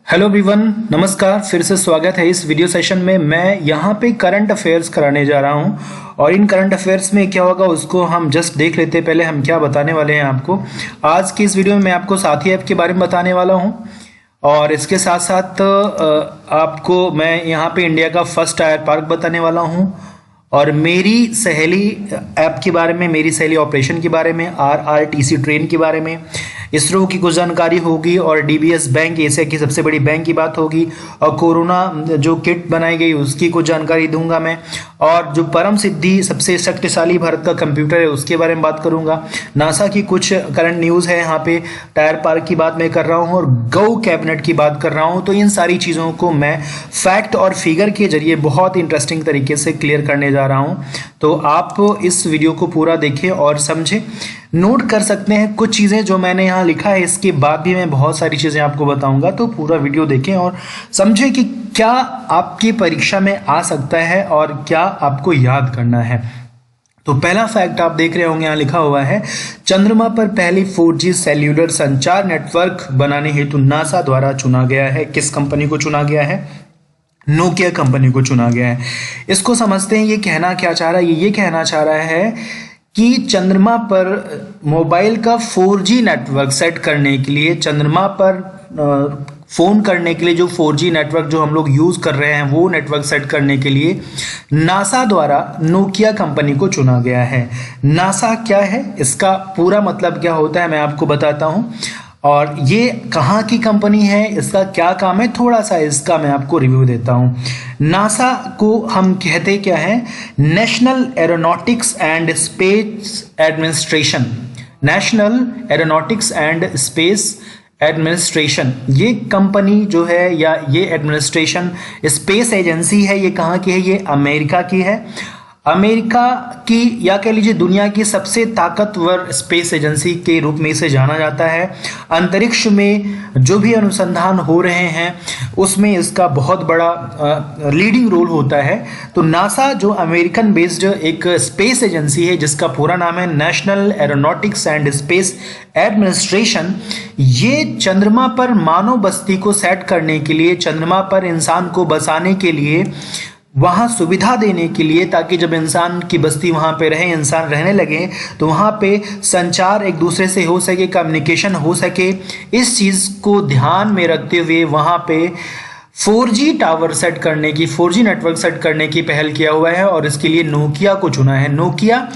Hello everyone, नमस्कार। फिर से स्वागत है इस वीडियो सेशन में। मैं यहाँ पे करंट अफेयर्स कराने जा रहा हूँ और इन करंट अफेयर्स में क्या होगा उसको हम जस्ट देख लेते हैं। पहले हम क्या बताने वाले हैं आपको। आज की इस वीडियो में मैं आपको साथी ऐप के बारे में बताने वाला हूँ और इसके साथ साथ आपको मैं यहाँ पे इंडिया का फर्स्ट टायर पार्क बताने वाला हूँ और मेरी सहेली ऐप के बारे में, मेरी सहेली ऑपरेशन के बारे में, RRTC ट्रेन के बारे में, इसरो की कुछ जानकारी होगी और DBS बैंक, एशिया की सबसे बड़ी बैंक की बात होगी और कोरोना जो किट बनाई गई उसकी कुछ जानकारी दूंगा मैं। और जो परम सिद्धि सबसे शक्तिशाली भारत का कंप्यूटर है उसके बारे में बात करूंगा। नासा की कुछ करंट न्यूज़ है, यहाँ पे टायर पार्क की बात मैं कर रहा हूँ और गो कैबिनेट की बात कर रहा हूँ। तो इन सारी चीज़ों को मैं फैक्ट और फिगर के जरिए बहुत इंटरेस्टिंग तरीके से क्लियर करने जा रहा हूँ। तो आप इस वीडियो को पूरा देखें और समझें। नोट कर सकते हैं कुछ चीज़ें जो मैंने यहाँ लिखा है, इसके बाद भी मैं बहुत सारी चीज़ें आपको बताऊंगा। तो पूरा वीडियो देखें और समझें कि क्या आपकी परीक्षा में आ सकता है और क्या आपको याद करना है। तो पहला फैक्ट आप देख रहे होंगे, यहाँ लिखा हुआ है चंद्रमा पर पहली 4G सेल्यूलर संचार नेटवर्क बनाने हेतु नासा द्वारा चुना गया है। किस कंपनी को चुना गया है? नोकिया कंपनी को चुना गया है। इसको समझते हैं, ये कहना क्या चाह रहा है? ये कहना चाह रहा है कि चंद्रमा पर मोबाइल का 4G नेटवर्क सेट करने के लिए, चंद्रमा पर फोन करने के लिए जो 4G नेटवर्क जो हम लोग यूज कर रहे हैं वो नेटवर्क सेट करने के लिए नासा द्वारा नोकिया कंपनी को चुना गया है। नासा क्या है, इसका पूरा मतलब क्या होता है मैं आपको बताता हूं और ये कहाँ की कंपनी है, इसका क्या काम है, थोड़ा सा इसका मैं आपको रिव्यू देता हूँ। नासा को हम कहते क्या है? National aeronautics and space administration. National aeronautics and space administration, ये कंपनी जो है या ये एडमिनिस्ट्रेशन, स्पेस एजेंसी है, ये कहाँ की है? ये अमेरिका की है। अमेरिका की या कह लीजिए दुनिया की सबसे ताकतवर स्पेस एजेंसी के रूप में इसे जाना जाता है। अंतरिक्ष में जो भी अनुसंधान हो रहे हैं उसमें इसका बहुत बड़ा लीडिंग रोल होता है। तो नासा जो अमेरिकन बेस्ड एक स्पेस एजेंसी है जिसका पूरा नाम है national aeronautics and space administration, ये चंद्रमा पर मानव बस्ती को सेट करने के लिए, चंद्रमा पर इंसान को बसाने के लिए, वहाँ सुविधा देने के लिए, ताकि जब इंसान की बस्ती वहाँ पे रहे, इंसान रहने लगे तो वहाँ पे संचार एक दूसरे से हो सके, कम्युनिकेशन हो सके, इस चीज़ को ध्यान में रखते हुए वहाँ पे 4G टावर सेट करने की, 4G नेटवर्क सेट करने की पहल किया हुआ है और इसके लिए नोकिया को चुना है। नोकिया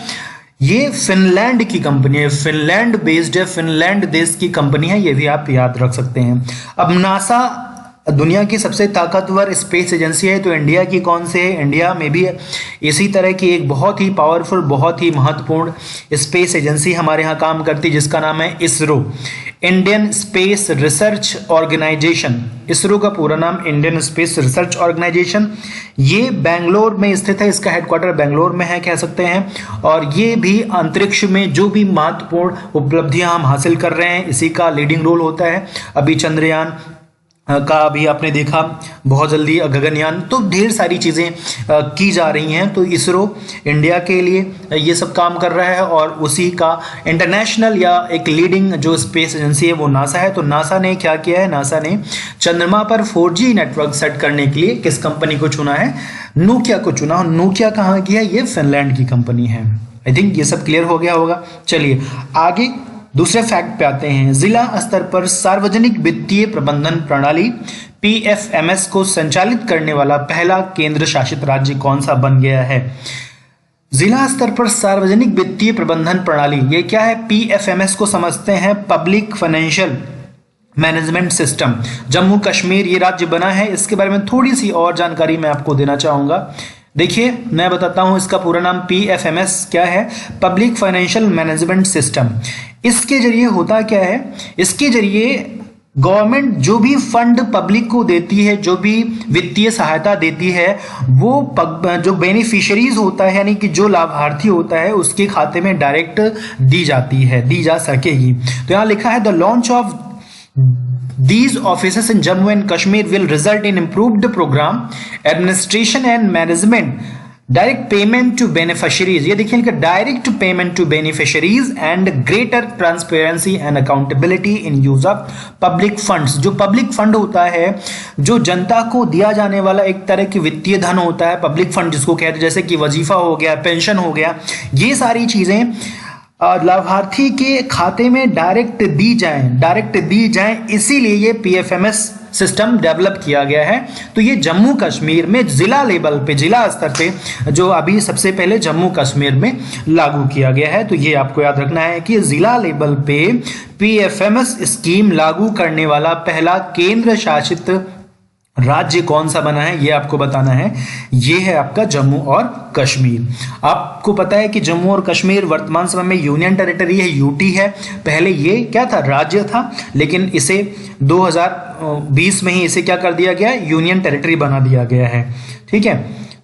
ये फिनलैंड की कंपनी है, फिनलैंड बेस्ड है, फिनलैंड देश की कंपनी है, ये भी आप याद रख सकते हैं। अब नासा दुनिया की सबसे ताकतवर स्पेस एजेंसी है तो इंडिया की कौन से है? इंडिया में भी इसी तरह की एक बहुत ही पावरफुल, बहुत ही महत्वपूर्ण स्पेस एजेंसी हमारे यहाँ काम करती है जिसका नाम है ISRO, Indian Space Research Organisation. ISRO का पूरा नाम इंडियन स्पेस रिसर्च ऑर्गेनाइजेशन। ये बेंगलोर में स्थित है, इसका हेडक्वार्टर बेंगलोर में है कह सकते हैं। और ये भी अंतरिक्ष में जो भी महत्वपूर्ण उपलब्धियां हम हासिल कर रहे हैं इसी का लीडिंग रोल होता है। अभी चंद्रयान का भी आपने देखा, बहुत जल्दी गगनयान, तो ढेर सारी चीज़ें की जा रही हैं। तो इसरो इंडिया के लिए ये सब काम कर रहा है और उसी का इंटरनेशनल या एक लीडिंग जो स्पेस एजेंसी है वो नासा है। तो नासा ने क्या किया है? नासा ने चंद्रमा पर 4G नेटवर्क सेट करने के लिए किस कंपनी को चुना है? नोकिया को चुना। नोकिया कहाँ की है? ये फिनलैंड की कंपनी है। आई थिंक ये सब क्लियर हो गया होगा। चलिए आगे दूसरे फैक्ट पे आते हैं। जिला स्तर पर सार्वजनिक वित्तीय प्रबंधन प्रणाली PFMS को संचालित करने वाला पहला केंद्र शासित राज्य कौन सा बन गया है? जिला स्तर पर सार्वजनिक वित्तीय प्रबंधन प्रणाली, ये क्या है? PFMS को समझते हैं public financial management system. Jammu Kashmir ये राज्य बना है। इसके बारे में थोड़ी सी और जानकारी मैं आपको देना चाहूंगा। देखिए मैं बताता हूं, इसका पूरा नाम PFMS क्या है? Public financial management system. इसके जरिए होता क्या है? इसके जरिए गवर्नमेंट जो भी फंड पब्लिक को देती है, जो भी वित्तीय सहायता देती है, वो जो बेनिफिशियरीज होता है यानी कि जो लाभार्थी होता है उसके खाते में डायरेक्ट दी जाती है, दी जा सकेगी। तो यहाँ लिखा है the launch of These offices in Jammu and Kashmir will result in improved program administration and management direct payment to beneficiaries, ये देखिए इनका direct payment to beneficiaries and greater transparency and accountability in use of public funds. जो public fund होता है, जो जनता को दिया जाने वाला एक तरह की वित्तीय धन होता है, पब्लिक फंड जिसको कहते हैं, जैसे कि वजीफा हो गया, पेंशन हो गया, ये सारी चीजें लाभार्थी के खाते में डायरेक्ट दी जाएं, इसीलिए ये पीएफएमएस सिस्टम डेवलप किया गया है। तो ये जम्मू कश्मीर में जिला लेवल पे, जिला स्तर पे जो अभी सबसे पहले जम्मू कश्मीर में लागू किया गया है। तो ये आपको याद रखना है कि जिला लेवल पे पीएफएमएस स्कीम लागू करने वाला पहला केंद्र शासित राज्य कौन सा बना है, ये आपको बताना है। ये है आपका जम्मू और कश्मीर। आपको पता है कि जम्मू और कश्मीर वर्तमान समय में यूनियन टेरिटरी है, यूटी है। पहले ये क्या था, राज्य था, लेकिन इसे 2020 में ही इसे क्या कर दिया गया, यूनियन टेरिटरी बना दिया गया है। ठीक है,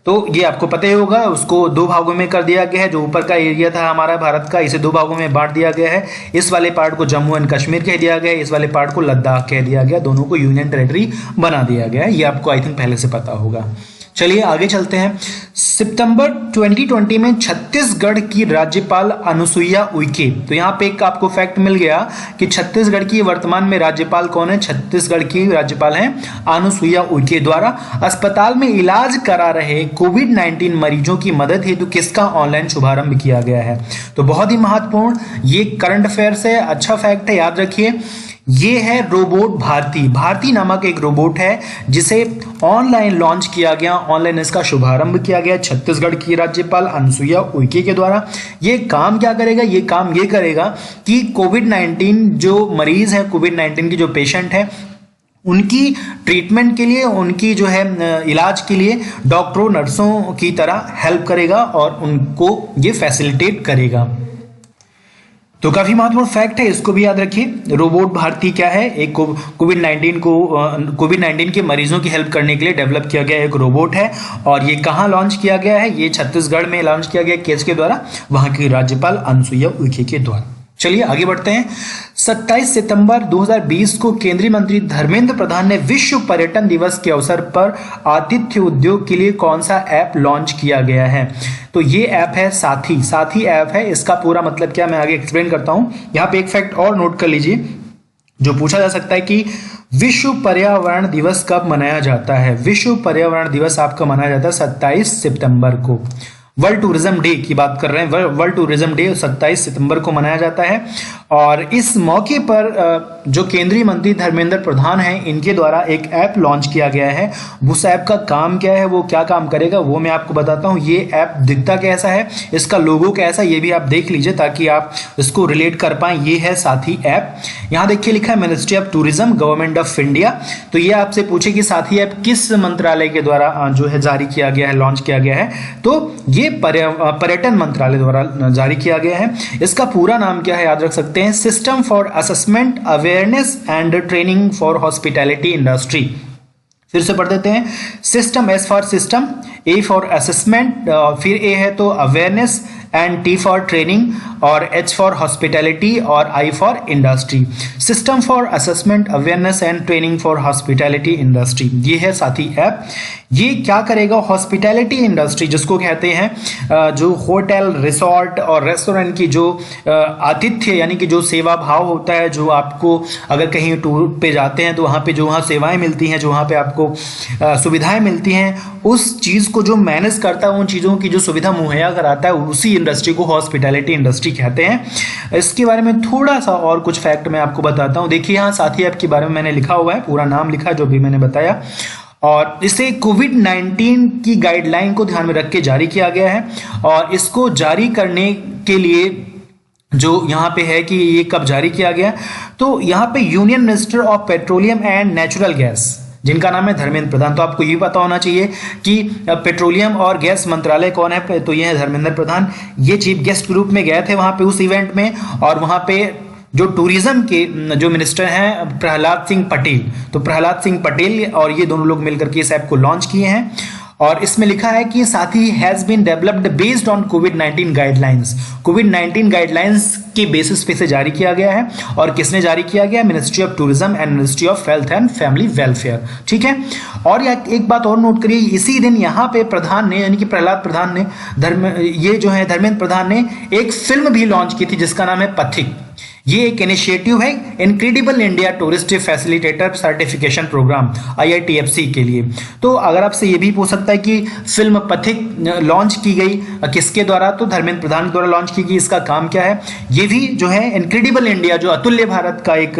तो ये आपको पता ही होगा, उसको 2 भागों में कर दिया गया है। जो ऊपर का एरिया था हमारा भारत का, इसे 2 भागों में बांट दिया गया है। इस वाले पार्ट को जम्मू एंड कश्मीर कह दिया गया है, इस वाले पार्ट को लद्दाख कह दिया गया। दोनों को यूनियन टेरिटरी बना दिया गया है। ये आपको आई थिंक पहले से पता होगा। चलिए आगे चलते हैं। सितंबर 2020 में छत्तीसगढ़ की राज्यपाल अनुसुईया उइके, तो यहाँ पे एक आपको फैक्ट मिल गया कि छत्तीसगढ़ की वर्तमान में राज्यपाल कौन है, छत्तीसगढ़ की राज्यपाल हैं अनुसुईया उइके, द्वारा अस्पताल में इलाज करा रहे कोविड-19 मरीजों की मदद हेतु किसका ऑनलाइन शुभारंभ किया गया है। तो बहुत ही महत्वपूर्ण ये करंट अफेयर्स है, अच्छा फैक्ट है, याद रखिए। ये है रोबोट भारती नामक एक रोबोट है जिसे ऑनलाइन लॉन्च किया गया, ऑनलाइन इसका शुभारंभ किया गया छत्तीसगढ़ की राज्यपाल अनुसुईया उइके के द्वारा। ये काम क्या करेगा, ये काम ये करेगा कि कोविड-19 जो मरीज है, कोविड-19 की जो पेशेंट है, उनकी ट्रीटमेंट के लिए, उनकी जो है इलाज के लिए डॉक्टरों नर्सों की तरह हेल्प करेगा और उनको ये फैसिलिटेट करेगा। तो काफी महत्वपूर्ण फैक्ट है, इसको भी याद रखिए। रोबोट भारती क्या है, एक कोविड-19 के मरीजों की हेल्प करने के लिए डेवलप किया गया एक रोबोट है। और ये कहाँ लॉन्च किया गया है, ये छत्तीसगढ़ में लॉन्च किया गया किसके द्वारा, वहां की राज्यपाल अनुसुईया उइके के द्वारा। चलिए आगे बढ़ते हैं। 27 सितंबर 2020 को केंद्रीय मंत्री धर्मेंद्र प्रधान ने विश्व पर्यटन दिवस के अवसर पर आतिथ्य उद्योग के लिए कौन सा ऐप लॉन्च किया गया है। तो ये ऐप है साथी ऐप है। इसका पूरा मतलब क्या, मैं आगे एक्सप्लेन करता हूं। यहाँ पे एक फैक्ट और नोट कर लीजिए जो पूछा जा सकता है कि विश्व पर्यावरण दिवस कब मनाया जाता है। विश्व पर्यावरण दिवस आपका मनाया जाता है 27 सितंबर को। वर्ल्ड टूरिज्म डे की बात कर रहे हैं, वर्ल्ड टूरिज्म डे 27 सितंबर को मनाया जाता है। और इस मौके पर जो केंद्रीय मंत्री धर्मेंद्र प्रधान हैं, इनके द्वारा एक ऐप लॉन्च किया गया है। उस ऐप का काम क्या है, वो क्या काम करेगा, वो मैं आपको बताता हूँ। ये ऐप दिखता कैसा है, इसका लोगो कैसा, ये भी आप देख लीजिए ताकि आप इसको रिलेट कर पाएं। ये है साथी ऐप। यहाँ देखिए लिखा है ministry of tourism, government of India. तो ये आपसे पूछे कि साथी ऐप किस मंत्रालय के द्वारा जो है जारी किया गया है, लॉन्च किया गया है, तो ये पर्यटन मंत्रालय द्वारा जारी किया गया है। इसका पूरा नाम क्या है, याद रख सकते हैं, system for assessment awareness and training for hospitality industry. फिर से पढ़ देते हैं। System, S for system, A for assessment, फिर ए है तो awareness, and T for training, और एच फॉर हॉस्पिटैलिटी, और I for industry. System for assessment awareness and training for hospitality industry, ये है साथी ऐप। ये क्या करेगा, हॉस्पिटैलिटी इंडस्ट्री जिसको कहते हैं, जो होटल, रिसोर्ट और रेस्टोरेंट की जो आतिथ्य यानी कि जो सेवा भाव होता है, जो आपको अगर कहीं टूर पे जाते हैं तो वहाँ पे जो वहाँ सेवाएं मिलती हैं, जो वहाँ पे आपको सुविधाएं मिलती हैं, उस चीज़ को जो मैनेज करता है, उन चीज़ों की जो सुविधा मुहैया कराता है, उसी इंडस्ट्री को हॉस्पिटैलिटी इंडस्ट्री कहते हैं। इसके बारे में थोड़ा सा और कुछ फैक्ट मैं आपको बताता हूँ। देखिए यहाँ साथी ऐप के बारे में मैंने लिखा हुआ है, पूरा नाम लिखा है जो भी मैंने बताया। और इसे कोविड-19 की गाइडलाइन को ध्यान में रख के जारी किया गया है। और इसको जारी करने के लिए जो यहाँ पे है कि ये कब जारी किया गया, तो यहाँ पे union minister of petroleum and natural gas, जिनका नाम है धर्मेंद्र प्रधान। तो आपको ये पता होना चाहिए कि पेट्रोलियम और गैस मंत्रालय कौन है, तो ये है धर्मेंद्र प्रधान। ये चीफ गेस्ट के रूप में गए थे वहाँ पे उस इवेंट में। और वहाँ पे जो टूरिज्म के जो मिनिस्टर हैं प्रहलाद सिंह पटेल, तो प्रहलाद सिंह पटेल और ये दोनों लोग मिलकर के इस ऐप को लॉन्च किए हैं। और इसमें लिखा है कि साथ ही has been developed based on कोविड-19 गाइडलाइंस। कोविड-19 गाइडलाइंस के बेसिस पे से जारी किया गया है। और किसने जारी किया गया? Ministry of tourism and ministry of health and family welfare. ठीक है। और एक बात और नोट करिए, इसी दिन यहाँ पे प्रधान ने, यानी कि प्रहलाद प्रधान ने, धर्मेंद्र प्रधान ने एक फिल्म भी लॉन्च की थी जिसका नाम है पथिक। ये एक इनिशिएटिव है incredible India tourist facilitator certification programme IITFC के लिए। तो अगर आपसे ये भी पूछ सकता है कि फिल्म पथिक लॉन्च की गई किसके द्वारा, तो धर्मेंद्र प्रधान द्वारा लॉन्च की गई। इसका काम क्या है? ये भी जो है इनक्रेडिबल इंडिया, जो अतुल्य भारत का एक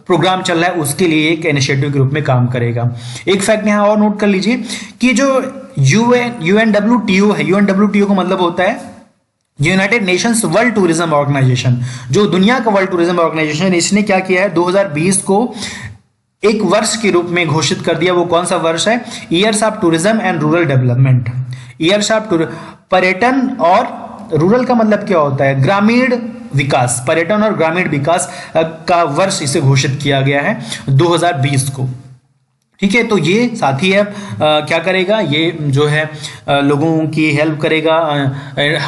प्रोग्राम चल रहा है, उसके लिए एक इनिशिएटिव के रूप में काम करेगा। एक फैक्ट यहाँ और नोट कर लीजिए कि जो UNWTO है, UNWTO का मतलब होता है United Nations World Tourism Organisation. जो दुनिया का वर्ल्ड टूरिज्म ऑर्गेनाइजेशन, इसने क्या किया है? 2020 को एक वर्ष के रूप में घोषित कर दिया। वो कौन सा वर्ष है? Years of tourism and rural development. Years of पर्यटन, और रूरल का मतलब क्या होता है? ग्रामीण विकास। पर्यटन और ग्रामीण विकास का वर्ष इसे घोषित किया गया है 2020 को। ठीक है। तो ये साथी है क्या करेगा? ये जो है लोगों की हेल्प करेगा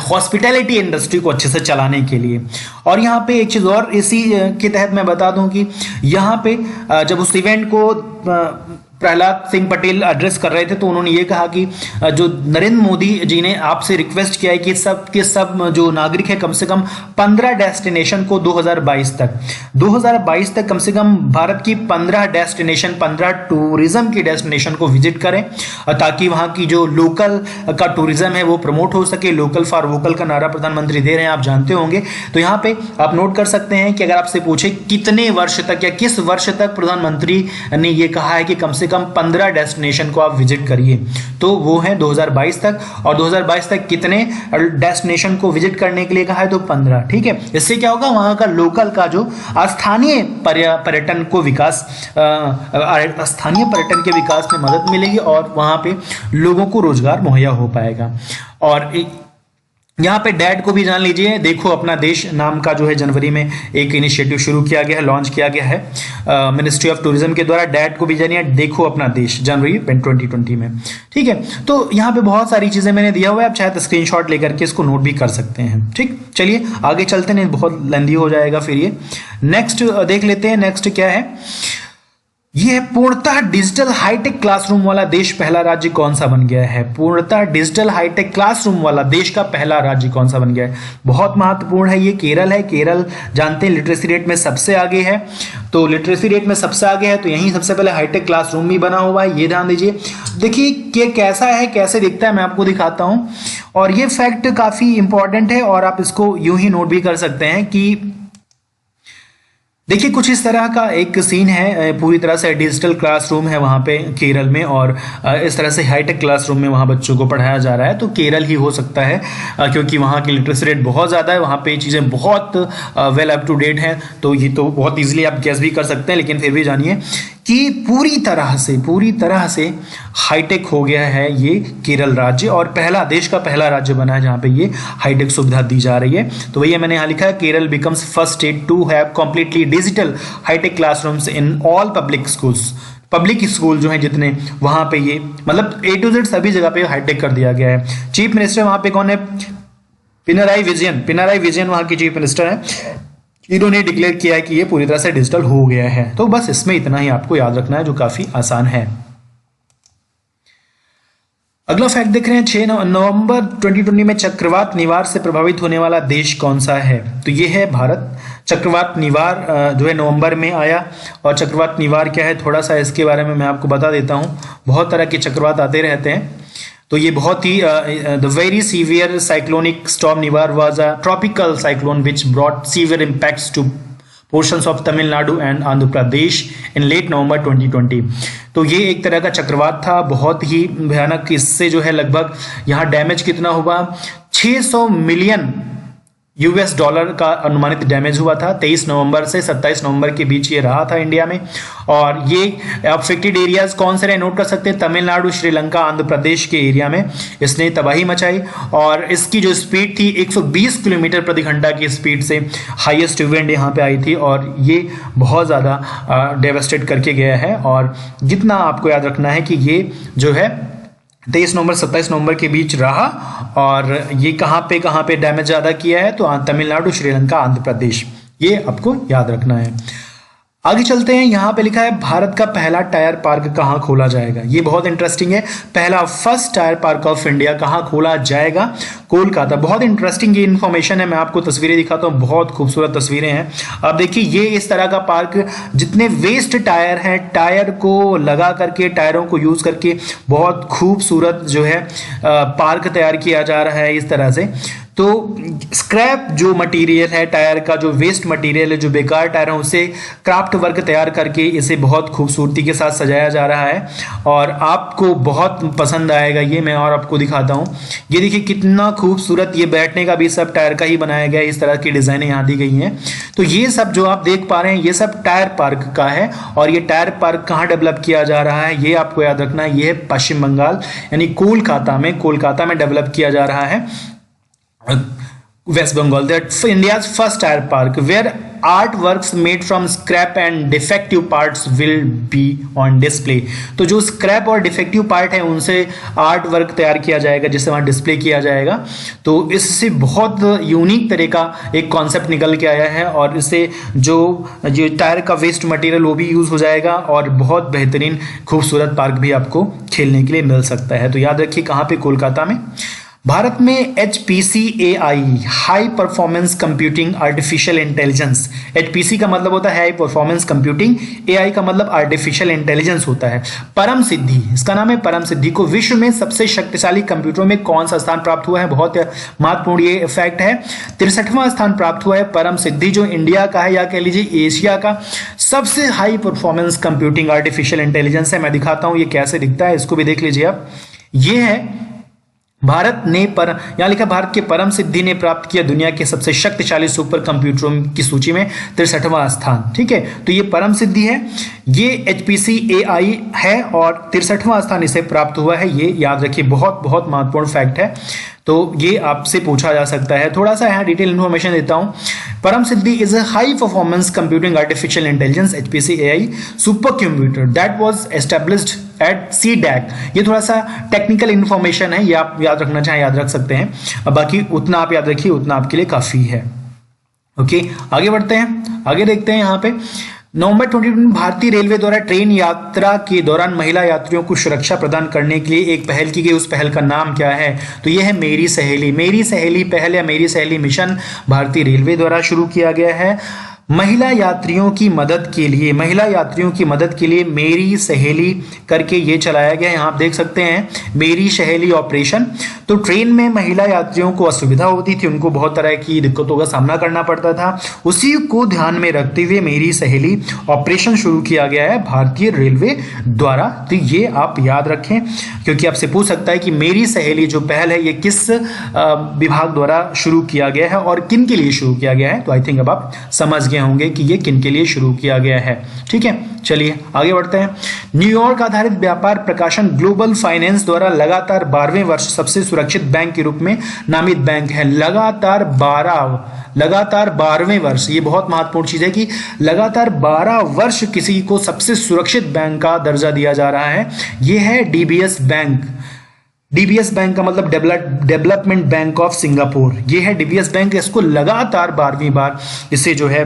हॉस्पिटैलिटी इंडस्ट्री को अच्छे से चलाने के लिए। और यहाँ पे एक चीज़ और इसी के तहत मैं बता दूं कि यहाँ पे जब उस इवेंट को प्रहलाद सिंह पटेल एड्रेस कर रहे थे, तो उन्होंने ये कहा कि जो नरेंद्र मोदी जी ने आपसे रिक्वेस्ट किया है कि सब जो नागरिक है कम से कम 15 डेस्टिनेशन को 2022 तक कम से कम भारत की 15 टूरिज्म की डेस्टिनेशन को विजिट करें, ताकि वहाँ की जो लोकल का टूरिज्म है वो प्रमोट हो सके। लोकल फॉर वोकल का नारा प्रधानमंत्री दे रहे हैं, आप जानते होंगे। तो यहाँ पे आप नोट कर सकते हैं कि अगर आपसे पूछे कितने वर्ष तक या किस वर्ष तक प्रधानमंत्री ने ये कहा है कि कम से कम 15 डेस्टिनेशन को आप विजिट करिए, तो वो है 2022 तक। और 2022 तक कितने डेस्टिनेशन को विजिट करने के लिए कहा है? तो 15। ठीक है। इससे क्या होगा? वहां का लोकल का जो स्थानीय पर्यटन को विकास, स्थानीय पर्यटन के विकास में मदद मिलेगी और वहां पे लोगों को रोजगार मुहैया हो पाएगा। और यहाँ पे डैड को भी जान लीजिए। देखो अपना देश नाम का जो है जनवरी में एक इनिशिएटिव शुरू किया गया है, लॉन्च किया गया है मिनिस्ट्री ऑफ टूरिज्म के द्वारा। डैड को भी जानिए, देखो अपना देश, जनवरी 2020 में। ठीक है। तो यहाँ पे बहुत सारी चीजें मैंने दिया हुआ है, आप चाहे स्क्रीनशॉट लेकर के इसको नोट भी कर सकते हैं। ठीक, चलिए आगे चलते हैं, बहुत लेंदी हो जाएगा फिर ये। नेक्स्ट देख लेते हैं। नेक्स्ट क्या है? ये है पूर्णतः डिजिटल हाईटेक क्लासरूम वाला देश पहला राज्य कौन सा बन गया है? पूर्णतः डिजिटल हाईटेक क्लासरूम वाला देश का पहला राज्य कौन सा बन गया है? बहुत महत्वपूर्ण है। ये केरल है। केरल जानते हैं लिटरेसी रेट में सबसे आगे है। तो लिटरेसी रेट में सबसे आगे है, तो यहीं सबसे पहले हाईटेक क्लासरूम भी बना हुआ है। ये ध्यान दीजिए। देखिए कि कैसा है, कैसे दिखता है, मैं आपको दिखाता हूं। और ये फैक्ट काफी इंपॉर्टेंट है और आप इसको यूं ही नोट भी कर सकते हैं कि देखिए कुछ इस तरह का एक सीन है। पूरी तरह से डिजिटल क्लासरूम है वहाँ पे केरल में, और इस तरह से हाईटेक क्लासरूम में वहाँ बच्चों को पढ़ाया जा रहा है। तो केरल ही हो सकता है, क्योंकि वहाँ की लिटरेसी रेट बहुत ज़्यादा है, वहाँ पे चीज़ें बहुत वेल अप टू डेट हैं। तो ये तो बहुत ईजिली आप गैस भी कर सकते हैं, लेकिन फिर भी जानिए कि पूरी तरह से हाईटेक हो गया है ये केरल राज्य, और देश का पहला राज्य बना है जहाँ पे ये हाईटेक सुविधा दी जा रही है। तो वही मैंने यहाँ लिखा है, Kerala becomes first state to have completely digital hi-tech classrooms in all public schools. Public school जो है जितने, वहाँ पे ये मतलब A to Z सभी जगह पे हाईटेक कर दिया गया है। चीफ मिनिस्टर वहाँ पे कौन है? पिनराई विजयन वहाँ की चीफ मिनिस्टर है। इन्होंने डिक्लेयर किया है कि ये पूरी तरह से डिजिटल हो गया है। तो बस इसमें इतना ही आपको याद रखना है, जो काफी आसान है। अगला फैक्ट देख रहे हैं, 6 नवंबर 2020 में चक्रवात निवार से प्रभावित होने वाला देश कौन सा है? तो ये है भारत। चक्रवात निवार जो है नवंबर में आया। और चक्रवात निवार क्या है, थोड़ा सा इसके बारे में मैं आपको बता देता हूँ। बहुत तरह के चक्रवात आते रहते हैं। तो ये बहुत ही the very severe cyclonic storm Nivar was a tropical cyclone which brought severe impacts to portions of Tamil Nadu and Andhra Pradesh in late November 2020। तो ये एक तरह का चक्रवात था, बहुत ही भयानक। इससे जो है लगभग यहाँ डैमेज कितना हुआ? 600 मिलियन $US का अनुमानित डैमेज हुआ था। 23 नवंबर से 27 नवंबर के बीच ये रहा था इंडिया में। और ये अफेक्टेड एरियाज कौन से रहे, नोट कर सकते हैं, तमिलनाडु, श्रीलंका, आंध्र प्रदेश के एरिया में इसने तबाही मचाई। और इसकी जो स्पीड थी 120 किलोमीटर प्रति घंटा की स्पीड से हाईएस्ट विंड यहाँ पे आई थी, और ये बहुत ज़्यादा डेवास्टेट करके गया है। और जितना आपको याद रखना है कि ये जो है 23 नवंबर 27 नवंबर के बीच रहा। और ये कहाँ पे डैमेज ज़्यादा किया है, तो तमिलनाडु, श्रीलंका, आंध्र प्रदेश, ये आपको याद रखना है। आगे चलते हैं, यहाँ पे लिखा है भारत का पहला टायर पार्क कहाँ खोला जाएगा। ये बहुत इंटरेस्टिंग है, पहला first tier park of India कहाँ खोला जाएगा, कोलकाता। बहुत इंटरेस्टिंग ये इन्फॉर्मेशन है, मैं आपको तस्वीरें दिखाता हूँ, बहुत खूबसूरत तस्वीरें हैं। अब देखिए ये इस तरह का पार्क, जितने वेस्ट टायर हैं, टायर को लगा करके, टायरों को यूज करके बहुत खूबसूरत जो है पार्क तैयार किया जा रहा है इस तरह से। तो स्क्रैप जो मटेरियल है, टायर का जो वेस्ट मटेरियल है, जो बेकार टायर है, उससे क्राफ्ट वर्क तैयार करके इसे बहुत खूबसूरती के साथ सजाया जा रहा है और आपको बहुत पसंद आएगा ये। मैं और आपको दिखाता हूँ, ये देखिए कितना खूबसूरत, ये बैठने का भी सब टायर का ही बनाया गया है, इस तरह की डिजाइनें यहाँ दी गई हैं। तो ये सब जो आप देख पा रहे हैं, ये सब टायर पार्क का है। और ये टायर पार्क कहाँ डेवलप किया जा रहा है, ये आपको याद रखना है, ये है पश्चिम बंगाल यानी कोलकाता में डेवलप किया जा रहा है, West Bengal. That's India's first tire park where artworks made from scrap and defective parts will be on display. तो जो स्क्रैप और डिफेक्टिव पार्ट है उनसे आर्ट वर्क तैयार किया जाएगा, जिसे वहाँ डिस्प्ले किया जाएगा। तो इससे बहुत यूनिक तरह का एक कॉन्सेप्ट निकल के आया है और इससे जो टायर का वेस्ट मटेरियल वो भी यूज हो जाएगा और बहुत बेहतरीन खूबसूरत पार्क भी आपको खेलने के लिए मिल सकता है। तो याद रखिए कहाँ पे, कोलकाता में। भारत में HPC-AI high performance computing artificial intelligence, HPC का मतलब होता है हाई परफॉर्मेंस कंप्यूटिंग, AI का मतलब आर्टिफिशियल इंटेलिजेंस होता है। परम सिद्धि, इसका नाम है परम सिद्धि, को विश्व में सबसे शक्तिशाली कंप्यूटरों में कौन सा स्थान प्राप्त हुआ है। बहुत महत्वपूर्ण ये फैक्ट है, 63वां स्थान प्राप्त हुआ है परम सिद्धि, जो इंडिया का है या कह लीजिए एशिया का सबसे high performance computing artificial intelligence है। मैं दिखाता हूं ये कैसे दिखता है, इसको भी देख लीजिए आप। ये है भारत ने यहां लिखा, भारत के परम सिद्धि ने प्राप्त किया दुनिया के सबसे शक्तिशाली सुपर कंप्यूटरों की सूची में 63वां स्थान। ठीक है, तो ये परम सिद्धि है, ये HPC-AI है और 63वां स्थान इसे प्राप्त हुआ है। ये याद रखिए, बहुत बहुत महत्वपूर्ण फैक्ट है। तो ये आपसे पूछा जा सकता है, थोड़ा सा यहाँ डिटेल इन्फॉर्मेशन देता हूँ। Param Siddhi is a high performance computing artificial intelligence HPC-AI super computer that was established at CDAC। ये थोड़ा सा टेक्निकल इन्फॉर्मेशन है, ये आप याद रखना चाहें याद रख सकते हैं, अब बाकी उतना आप याद रखिए उतना आपके लिए काफी है। ओके, आगे बढ़ते हैं, आगे देखते हैं। यहाँ पे नवंबर 2020 भारतीय रेलवे द्वारा ट्रेन यात्रा के दौरान महिला यात्रियों को सुरक्षा प्रदान करने के लिए एक पहल की गई, उस पहल का नाम क्या है, तो यह है मेरी सहेली। मेरी सहेली पहल या मेरी सहेली मिशन भारतीय रेलवे द्वारा शुरू किया गया है महिला यात्रियों की मदद के लिए। महिला यात्रियों की मदद के लिए मेरी सहेली करके ये चलाया गया। यहाँ आप देख सकते हैं मेरी सहेली ऑपरेशन। तो ट्रेन में महिला यात्रियों को असुविधा होती थी, उनको बहुत तरह की दिक्कतों का सामना करना पड़ता था, उसी को ध्यान में रखते हुए मेरी सहेली ऑपरेशन शुरू किया गया है भारतीय रेलवे द्वारा। तो ये आप याद रखें, क्योंकि आपसे पूछ सकता है कि मेरी सहेली जो पहल है ये किस विभाग द्वारा शुरू किया गया है और किन के लिए शुरू किया गया है। तो आई थिंक अब आप समझ होंगे कि ये किन के लिए शुरू किया गया है। ठीक है, चलिए आगे बढ़ते हैं। न्यूयॉर्क आधारित व्यापार प्रकाशन ग्लोबल फाइनेंस द्वारा लगातार 12वें वर्ष सबसे सुरक्षित बैंक के रूप में नामित बैंक है। लगातार 12वें वर्ष, ये बहुत महत्वपूर्ण चीज है कि लगातार 12 वर्ष किसी को सबसे सुरक्षित बैंक का दर्जा दिया जा रहा है। ये है DBS बैंक। DBS बैंक का मतलब डेवलपमेंट बैंक ऑफ सिंगापुर। ये है DBS बैंक, इसको लगातार 12वीं बार इसे जो है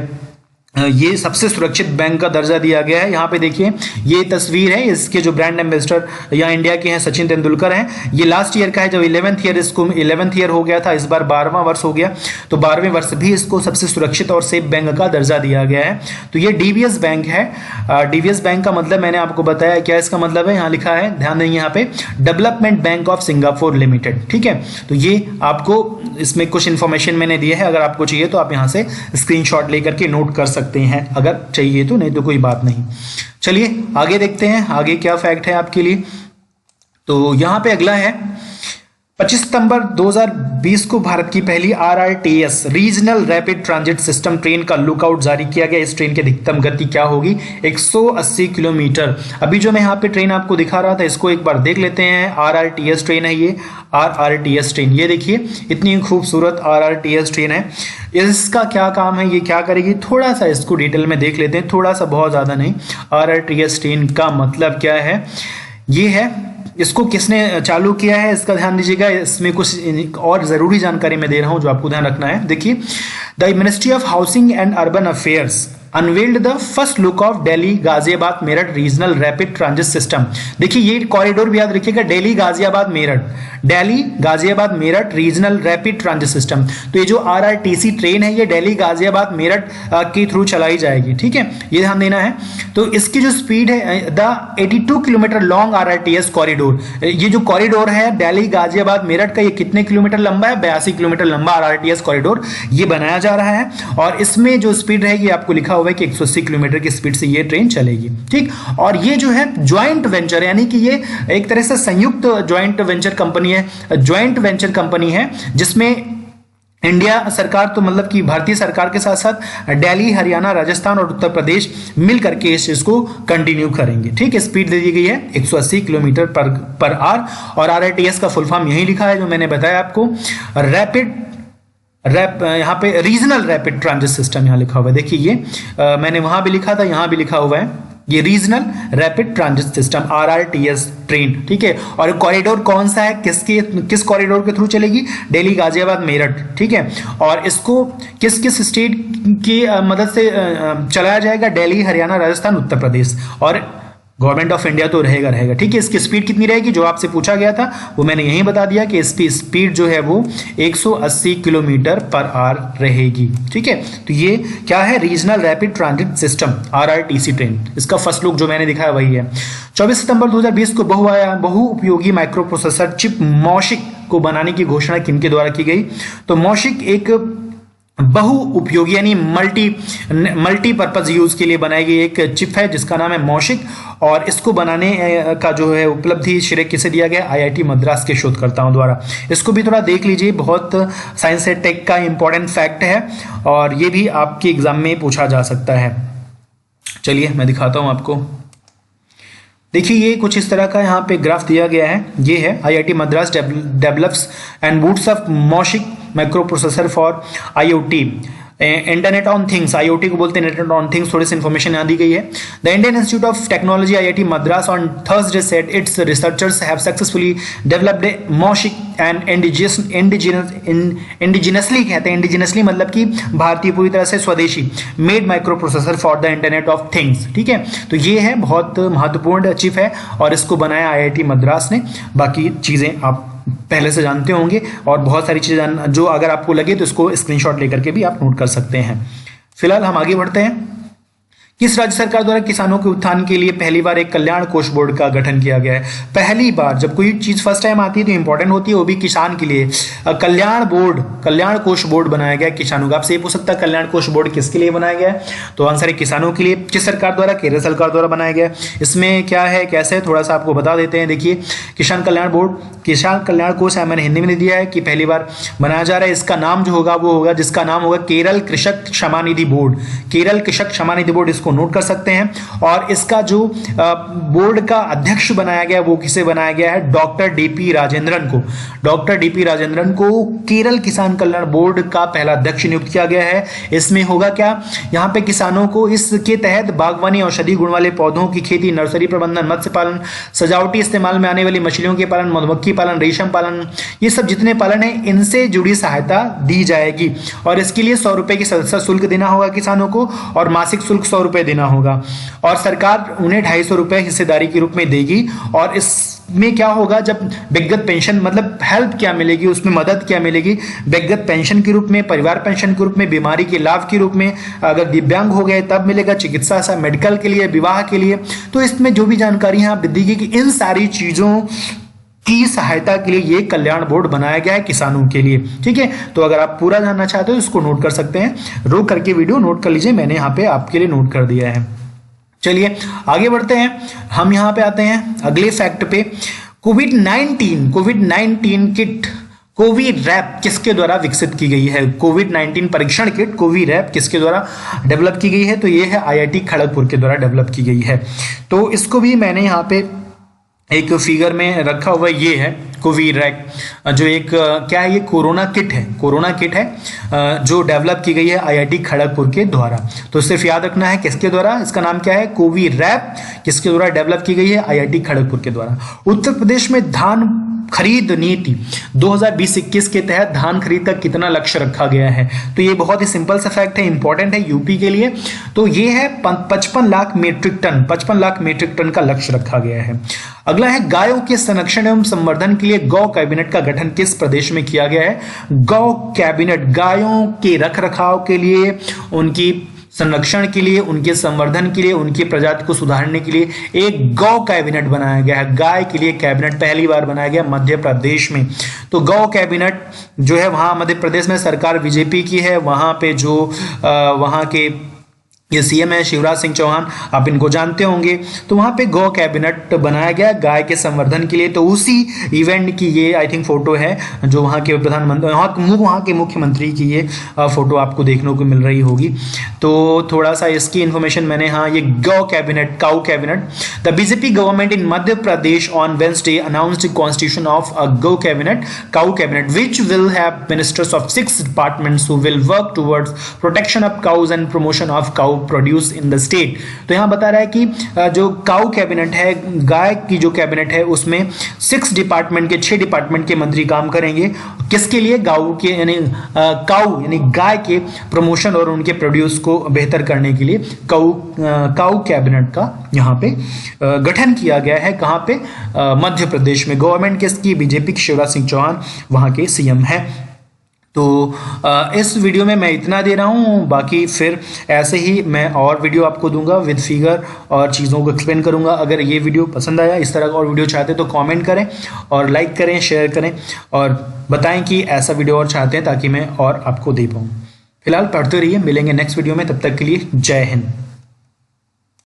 ये सबसे सुरक्षित बैंक का दर्जा दिया गया है। यहाँ पे देखिए ये तस्वीर है, इसके जो ब्रांड एम्बेसडर यहाँ इंडिया के हैं सचिन तेंदुलकर हैं। ये लास्ट ईयर का है, जब 11th ईयर, इसको 11th ईयर हो गया था, इस बार 12वां वर्ष हो गया, तो 12वें वर्ष भी इसको सबसे सुरक्षित और सेफ बैंक का दर्जा दिया गया है। तो ये DBS बैंक है। DBS बैंक का मतलब मैंने आपको बताया, क्या इसका मतलब है, यहाँ लिखा है, ध्यान देंगे यहाँ पे, development bank of Singapore limited. ठीक है, तो ये आपको इसमें कुछ इंफॉर्मेशन मैंने दी है, अगर आपको चाहिए तो आप यहाँ से स्क्रीनशॉट लेकर के नोट कर सकते हैं, अगर चाहिए तो, नहीं तो कोई बात नहीं। चलिए आगे देखते हैं, आगे क्या फैक्ट है आपके लिए। तो यहां पे अगला है 25 सितंबर 2020 को भारत की पहली RRTS regional rapid transit system train का लुकआउट जारी किया गया। इस ट्रेन की अधिकतम गति क्या होगी, 180 किलोमीटर। अभी जो मैं यहाँ पे ट्रेन आपको दिखा रहा था, इसको एक बार देख लेते हैं। RRTS ट्रेन है ये, RRTS ट्रेन, ये देखिए इतनी खूबसूरत RRTS ट्रेन है। इसका क्या काम है, ये क्या करेगी, थोड़ा सा इसको डिटेल में देख लेते हैं, थोड़ा सा, बहुत ज्यादा नहीं। RRTS ट्रेन का मतलब क्या है, ये है इसको किसने चालू किया है इसका ध्यान दीजिएगा, इसमें कुछ और ज़रूरी जानकारी मैं दे रहा हूं जो आपको ध्यान रखना है। देखिए, the ministry of housing and urban affairs unveiled the first look of Delhi Ghaziabad Meerut regional rapid transit system. देखिए ये कॉरिडोर भी याद रखिएगा, Delhi Ghaziabad Meerut, Delhi Ghaziabad Meerut regional rapid transit system. तो ये जो आरआरटीसी ट्रेन है ये दिल्ली गाजियाबाद मेरठ के थ्रू चलाई जाएगी, ठीक है, ये ध्यान देना है। तो इसकी जो स्पीड है the 82 kilometre long RRTS corridor, ये जो कॉरिडोर है दिल्ली गाजियाबाद मेरठ का, ये कितने किलोमीटर लंबा है? 82 किलोमीटर लंबा आरआरटीएस कॉरिडोर ये बनाया जा रहा है। और इसमें जो स्पीड रहेगी आपको लिखा हुआ है कि 180 किलोमीटर की स्पीड से ये ट्रेन चलेगी, ठीक। और ये जो है ज्वाइंट वेंचर, यानी कि ये एक तरह से संयुक्त ज्वाइंट वेंचर कंपनी है, ज्वाइंट वेंचर कंपनी है जिसमें इंडिया सरकार तो मतलब कि भारतीय सरकार के साथ साथ दिल्ली, हरियाणा, राजस्थान और उत्तर प्रदेश मिल करके इस चीज को कंटिन्यू करेंगे, ठीक है। स्पीड दे दी गई है 180 किलोमीटर पर आवर और आरआरटीएस का फुल फॉर्म यही लिखा है जो मैंने बताया आपको, यहाँ पे रीजनल रैपिड ट्रांजिट सिस्टम यहाँ लिखा हुआ है। देखिए ये मैंने वहां भी लिखा था, यहाँ भी लिखा हुआ है, ये regional rapid transit system RRTS train, ठीक है। और कॉरिडोर कौन सा है, किस कॉरिडोर के थ्रू चलेगी? दिल्ली गाजियाबाद मेरठ, ठीक है। और इसको किस किस स्टेट की मदद से चलाया जाएगा? दिल्ली, हरियाणा, राजस्थान, उत्तर प्रदेश और गवर्नमेंट ऑफ इंडिया तो रहेगा, ठीक है। इसकी स्पीड कितनी रहेगी जो आपसे पूछा गया था वो मैंने यही बता दिया कि इसकी स्पीड जो है वो 180 किलोमीटर पर आवर रहेगी, ठीक है। तो ये क्या है? Regional rapid transit system RRTC train. इसका फर्स्ट लुक जो मैंने दिखाया वही है। 24 सितंबर 2020 को बहु उपयोगी माइक्रो प्रोसेसर चिप मौशिक को बनाने की घोषणा किनके द्वारा की गई? तो मौशिक एक बहु उपयोगी यानी मल्टीपर्पज यूज के लिए बनाई गई एक चिप है जिसका नाम है मौशिक। और इसको बनाने का जो है उपलब्धि श्रेय किसे दिया गया? आईआईटी मद्रास के शोधकर्ताओं द्वारा। इसको भी थोड़ा देख लीजिए, बहुत साइंस एंड टेक का इंपॉर्टेंट फैक्ट है और ये भी आपके एग्जाम में पूछा जा सकता है। चलिए मैं दिखाता हूं आपको। देखिए ये कुछ इस तरह का यहाँ पे ग्राफ दिया गया है, ये है IIT Madras develops and boots up Moushik micro processor for IoT internet on things. IoT को बोलते हैं इंटरनेट ऑन थिंग्स, थोड़ी सी इन्फॉर्मेशन यहाँ दी गई है। The Indian institute of technology IIT Madras on Thursday said its researchers have successfully developed a Moushik and indigenously कहते हैं, इंडिजिनसली मतलब कि भारतीय पूरी तरह से स्वदेशी made micro processor for the internet of things, ठीक है। तो ये है बहुत महत्वपूर्ण चिप है और इसको बनाया आईआईटी मद्रास ने। बाकी चीजें आप पहले से जानते होंगे और बहुत सारी चीजें जो अगर आपको लगे तो इसको स्क्रीनशॉट लेकर के भी आप नोट कर सकते हैं। फिलहाल हम आगे बढ़ते हैं। किस राज्य सरकार द्वारा किसानों के उत्थान के लिए पहली बार एक कल्याण कोष बोर्ड का गठन किया गया है? पहली बार जब कोई चीज फर्स्ट टाइम आती है तो इंपॉर्टेंट होती है, वो भी किसान के लिए। कल्याण कोष बोर्ड बनाया गया किसानों का। आपसे ये पूछ सकता है कल्याण कोष बोर्ड किसके लिए बनाया गया है? तो आंसर है किसानों के लिए। किस सरकार द्वारा? केरल सरकार द्वारा बनाया गया। इसमें क्या है कैसे है थोड़ा सा आपको बता देते हैं। देखिए किसान कल्याण बोर्ड, किसान कल्याण कोष है, मैंने हिंदी में दिया है कि पहली बार बनाया जा रहा है। इसका नाम जो होगा वो होगा जिसका नाम होगा केरल कृषक क्षमानिधि बोर्ड। केरल कृषक क्षमानिधि बोर्ड, इसको नोट कर सकते हैं। और इसका जो बोर्ड का अध्यक्ष बनाया गया वो किसे बनाया गया है? डॉक्टर डीपी राजेंद्रन को। डॉक्टर डीपी राजेंद्रन को केरल किसान कल्याण बोर्ड का पहला अध्यक्ष नियुक्त किया गया है। इसमें होगा क्या? यहाँ पे किसानों को इसके तहत बागवानी, औषधि गुण वाले पौधों की खेती, नर्सरी प्रबंधन, मत्स्य पालन, सजावटी इस्तेमाल में आने वाली मछलियों के पालन, मधुमक्खी पालन, रेशम पालन, ये सब जितने पालन है इनसे जुड़ी सहायता दी जाएगी। और इसके लिए 100 रुपए की सदस्य शुल्क देना होगा किसानों को और मासिक शुल्क 100 रुपए देना होगा। और सरकार उन्हें 250 रुपए हिस्सेदारी के रूप में देगी। और इसमें क्या होगा? जब व्यक्तिगत पेंशन मतलब हेल्प क्या मिलेगी, उसमें मदद क्या मिलेगी? व्यक्तिगत पेंशन के रूप में, परिवार पेंशन के रूप में, बीमारी के लाभ के रूप में, अगर दिव्यांग हो गए तब मिलेगा, चिकित्सा मेडिकल के लिए, विवाह के लिए। तो इसमें जो भी जानकारी है आप दीजिए कि इन सारी चीजों की सहायता के लिए ये कल्याण बोर्ड बनाया गया है किसानों के लिए, ठीक है। तो अगर आप पूरा जानना चाहते हो इसको नोट कर सकते हैं, रोक करके वीडियो नोट कर लीजिए, मैंने यहाँ पे आपके लिए नोट कर दिया है। चलिए आगे बढ़ते हैं। हम यहाँ पे आते हैं अगले फैक्ट पे। कोविड-19 किट कोविरैप किसके द्वारा विकसित की गई है? कोविड-19 परीक्षण किट कोविरैप किसके द्वारा डेवलप की गई है? तो ये है आईआईटी खड़गपुर के द्वारा डेवलप की गई है। तो इसको भी मैंने यहाँ पे एक फिगर में रखा हुआ ये है कोवीरैक, जो एक क्या है, ये कोरोना किट है, जो डेवलप की गई है आईआईटी खड़गपुर के द्वारा। तो सिर्फ याद रखना है किसके द्वारा, इसका नाम क्या है, कोवीरैप, किसके द्वारा डेवलप की गई है, आईआईटी खड़गपुर के द्वारा। उत्तर प्रदेश में धान खरीद नीति 2020-21 के तहत धान खरीद का कितना लक्ष्य रखा गया है, तो ये बहुत ही सिंपल सा फैक्ट है, इंपॉर्टेंट है यूपी के लिए। तो ये है 55 लाख मीट्रिक टन का लक्ष्य रखा गया है। अगला है गायों के संरक्षण एवं संवर्धन के लिए गौ कैबिनेट का गठन किस प्रदेश में किया गया है। गौ कैबिनेट, गायों के रखरखाव के लिए, उनकी संरक्षण के लिए, उनके संवर्धन के लिए, उनकी प्रजाति को सुधारने के लिए एक गौ कैबिनेट बनाया गया है। गाय के लिए कैबिनेट पहली बार बनाया गया मध्य प्रदेश में। तो गौ कैबिनेट जो है वहां मध्य प्रदेश में सरकार बीजेपी की है, वहां पे जो वहां के ये सीएम है शिवराज सिंह चौहान, आप इनको जानते होंगे। तो वहां पे गौ कैबिनेट बनाया गया गाय के संवर्धन के लिए। तो उसी इवेंट की ये आई थिंक फोटो है, जो वहां के प्रधानमंत्री, वहां के मुख्यमंत्री की ये फोटो आपको देखने को मिल रही होगी। तो थोड़ा सा इसकी इंफॉर्मेशन मैंने, हाँ, ये gau cabinet, cow cabinet. The BJP government in Madhya Pradesh on Wednesday announced constitution of a gau cabinet, cow cabinet, which will have ministers of 6 departments who will work towards protection of cows and promotion of cow produce in the state. तो यहां बता रहा है कि जो cow cabinet है, गाय की जो कैबिनेट है, उसमें 6 डिपार्टमेंट के मंत्री काम करेंगे। किसके लिए, गाउ के, यानी काउ यानी गाय के प्रमोशन और उनके प्रोड्यूस को बेहतर करने के लिए काउ कैबिनेट का यहां पे गठन किया गया है। कहां पे, मध्य प्रदेश में। गवर्नमेंट किसकी, बीजेपी की, शिवराज सिंह चौहान वहां के सीएम है। तो इस वीडियो में मैं इतना दे रहा हूँ, बाकी फिर ऐसे ही मैं और वीडियो आपको दूंगा विद फिगर और चीज़ों को एक्सप्लेन करूंगा। अगर ये वीडियो पसंद आया, इस तरह का और वीडियो चाहते हैं तो कमेंट करें और लाइक करें, शेयर करें और बताएं कि ऐसा वीडियो और चाहते हैं, ताकि मैं और आपको दे पाऊँ। फिलहाल पढ़ते रहिए, मिलेंगे नेक्स्ट वीडियो में, तब तक के लिए जय हिंद।